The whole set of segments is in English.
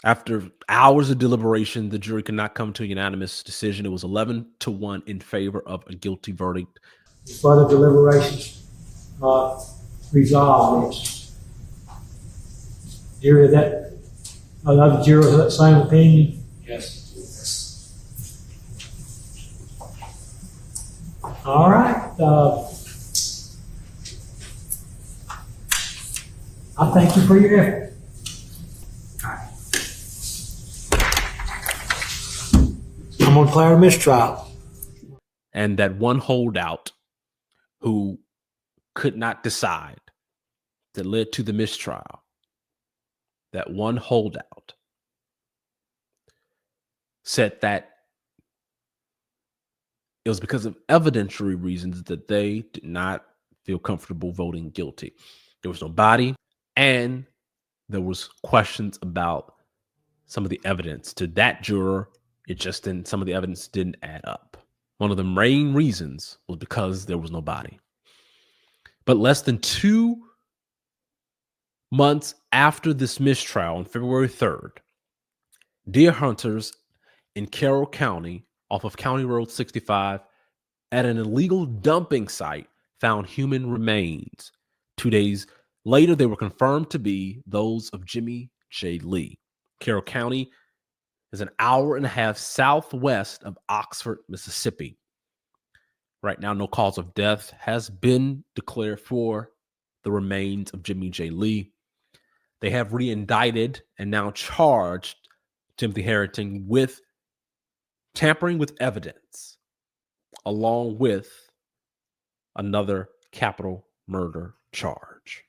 After hours of deliberation, the jury could not come to a unanimous decision. It was 11-1 in favor of a guilty verdict. Further deliberations resolve this. Jury, that other jurors have that same opinion? Yes. All right. I thank you for your effort. I'm going to declare a mistrial. And that one holdout who could not decide that led to the mistrial, that one holdout said that it was because of evidentiary reasons that they did not feel comfortable voting guilty. There was no body, and there was questions about some of the evidence. To that juror, it just didn't, some of the evidence didn't add up. One of the main reasons was because there was no body. But less than 2 months after this mistrial, on February 3rd, deer hunters in Carroll County, off of County Road 65, at an illegal dumping site, found human remains. 2 days later, they were confirmed to be those of Jimmie J. Lee. Carroll County is an hour and a half southwest of Oxford, Mississippi. Right now, no cause of death has been declared for the remains of Jimmie J. Lee. They have re-indicted and now charged Timothy Herrington with tampering with evidence, along with another capital murder charge.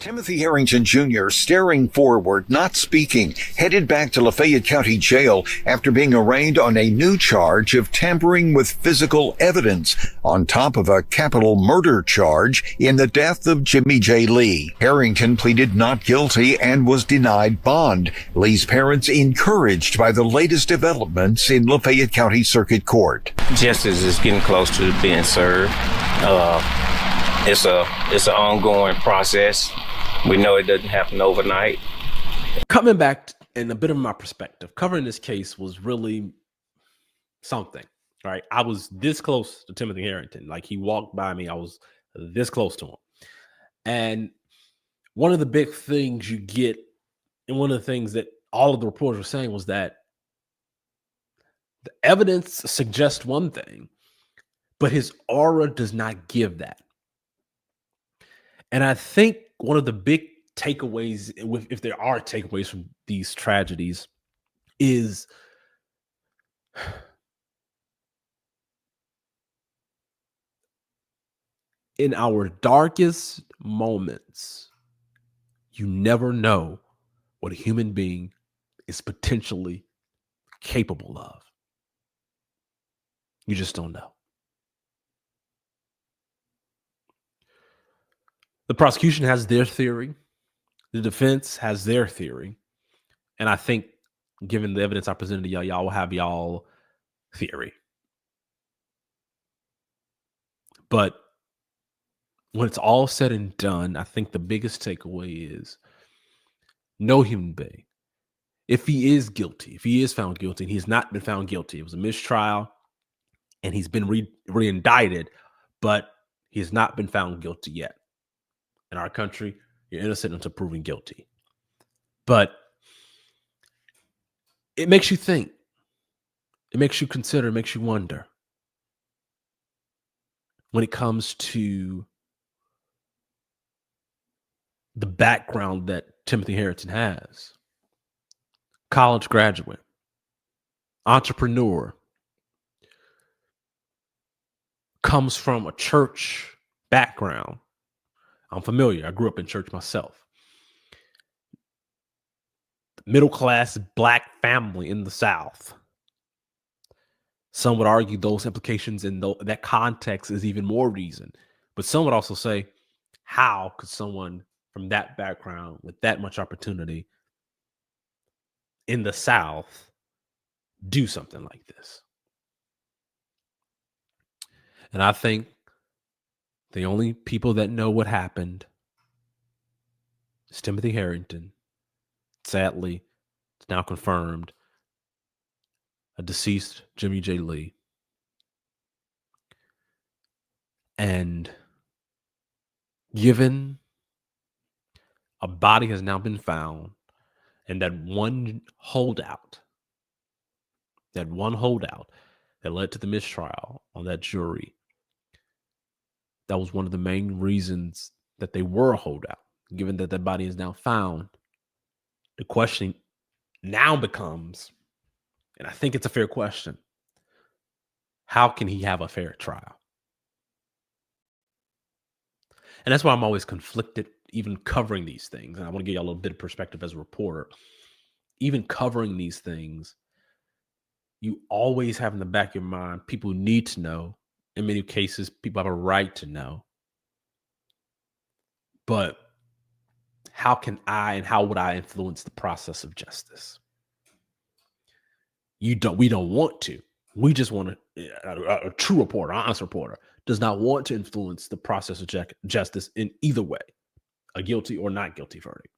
Timothy Herrington Jr., staring forward, not speaking, headed back to Lafayette County Jail after being arraigned on a new charge of tampering with physical evidence, on top of a capital murder charge in the death of Jimmie J. Lee. Herrington pleaded not guilty and was denied bond. Lee's parents encouraged by the latest developments in Lafayette County Circuit Court. Justice is getting close to being served. It's an ongoing process. We know it doesn't happen overnight. Coming back in a bit of my perspective, covering this case was really something, right? I was this close to Timothy Herrington. Like, he walked by me, I was this close to him. And one of the big things you get, and one of the things that all of the reporters were saying, was that the evidence suggests one thing, but his aura does not give that. And I think one of the big takeaways, if there are takeaways from these tragedies, is in our darkest moments, you never know what a human being is potentially capable of. You just don't know. The prosecution has their theory. The defense has their theory. And I think, given the evidence I presented to y'all, y'all will have y'all theory. But when it's all said and done, I think the biggest takeaway is no human being, if he is guilty, if he is found guilty, and he has not been found guilty, it was a mistrial, and he's been re-indicted, but he has not been found guilty yet. In our country, you're innocent until proven guilty. But it makes you think. It makes you consider, it makes you wonder. When it comes to the background that Timothy Herrington has. College graduate, entrepreneur, comes from a church background. I'm familiar. I grew up in church myself. Middle-class Black family in the South. Some would argue those implications in that context is even more reason. But some would also say, how could someone from that background with that much opportunity in the South do something like this? And I think the only people that know what happened is Timothy Herrington. Sadly, It's now confirmed a deceased Jimmie J. Lee. And given a body has now been found and that one holdout that led to the mistrial on that jury, that was one of the main reasons that they were a holdout. Given that that body is now found, the question now becomes, and I think it's a fair question, how can he have a fair trial? And that's why I'm always conflicted, even covering these things. And I want to give you a little bit of perspective as a reporter. Even covering these things, you always have in the back of your mind, people need to know. In many cases, people have a right to know. But how can I and how would I influence the process of justice? We don't want to. We just want a true reporter, honest reporter, does not want to influence the process of justice in either way, a guilty or not guilty verdict.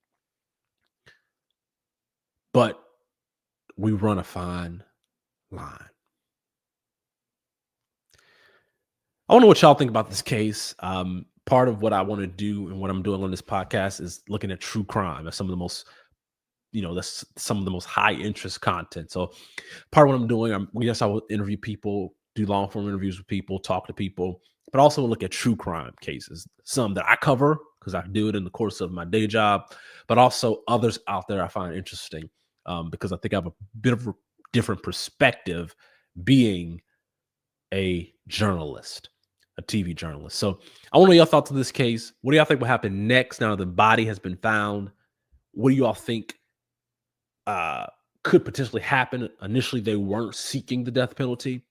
But we run a fine line. I don't know what y'all think about this case. Part of what I want to do and what I'm doing on this podcast is looking at true crime as some of the most, that's some of the most high interest content. So part of what I'm doing, I will interview people, do long form interviews with people, talk to people, but also look at true crime cases, some that I cover because I do it in the course of my day job, but also others out there I find interesting because I think I have a bit of a different perspective being a journalist, a TV journalist. So I want to know your thoughts on this case. What do y'all think will happen next now the body has been found? What do y'all think could potentially happen? Initially, they weren't seeking the death penalty.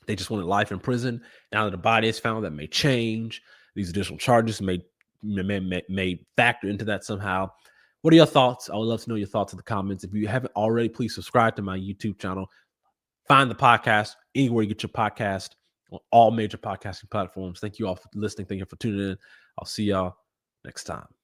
They just wanted life in prison. Now that the body is found, that may change. These additional charges may factor into that somehow. What are your thoughts? I would love to know your thoughts in the comments. If you haven't already, please subscribe to my YouTube channel. Find the podcast anywhere you get your podcast on all major podcasting platforms. Thank you all for listening. Thank you for tuning in. I'll see y'all next time.